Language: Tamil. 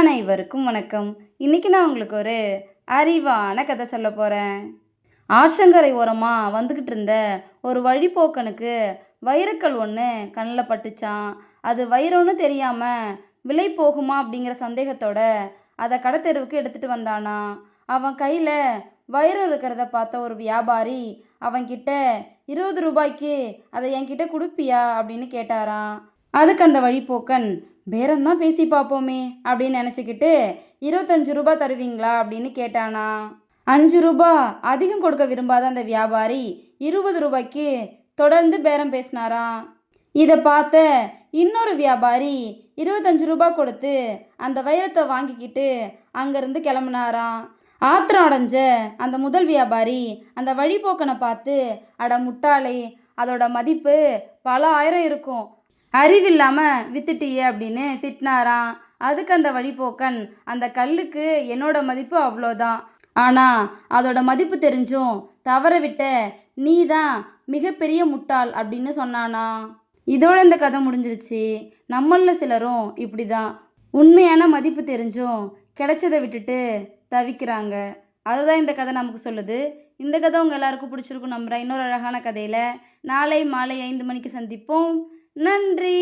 அனைவருக்கும் வணக்கம். இன்னைக்கு நான் உங்களுக்கு ஒரு அறிவான கதை சொல்ல போகிறேன். ஆற்றங்கரை ஓரமாக வந்துக்கிட்டு இருந்த ஒரு வழிப்போக்கனுக்கு வைரக்கல் ஒன்று கண்ணில் பட்டுச்சான். அது வைரம்னு தெரியாமல் விலை போகுமா அப்படிங்கிற சந்தேகத்தோட அதை கடத்தெருவுக்கு எடுத்துகிட்டு வந்தானா. அவன் கையில் வைரம் இருக்கிறத பார்த்த ஒரு வியாபாரி அவன்கிட்ட 20 ரூபாய்க்கு அதை என்கிட்ட கொடுப்பியா அப்படின்னு கேட்டாராம். அதுக்கு அந்த வழிப்போக்கன், பேரம்தான் பேசி பார்ப்போமே அப்படின்னு நினச்சிக்கிட்டு 25 ரூபா தருவீங்களா அப்படின்னு கேட்டானா. 5 ரூபா அதிகம் கொடுக்க விரும்பாத அந்த வியாபாரி 20 ரூபாய்க்கு தொடர்ந்து பேரம் பேசினாராம். இதை பார்த்த இன்னொரு வியாபாரி 25 ரூபா கொடுத்து அந்த வைரத்தை வாங்கிக்கிட்டு அங்கேருந்து கிளம்புனாராம். ஆத்திரம் அடைஞ்ச அந்த முதல் வியாபாரி அந்த வழிப்போக்கனை பார்த்து, அட முட்டாளே, அதோட மதிப்பு பல ஆயிரம் இருக்கும், அறிவில்லாமல் வித்துட்டியே அப்படின்னு திட்டினாராம். அதுக்கு அந்த வழிப்போக்கன், அந்த கல்லுக்கு என்னோட மதிப்பு அவ்வளோதான், ஆனால் அதோட மதிப்பு தெரிஞ்சும் தவற விட்ட நீ தான் மிகப்பெரிய முட்டாள் அப்படின்னு சொன்னானா. இதோட இந்த கதை முடிஞ்சிருச்சு. நம்மளில் சிலரும் இப்படி தான் உண்மையான மதிப்பு தெரிஞ்சும் கிடைச்சதை விட்டுட்டு தவிக்கிறாங்க. அதை தான் இந்த கதை நமக்கு சொல்லுது. இந்த கதை உங்கள் எல்லாருக்கும் பிடிச்சிருக்கும் நம்புகிறேன். இன்னொரு அழகான கதையில் நாளை மாலை 5 மணிக்கு சந்திப்போம். நன்றி.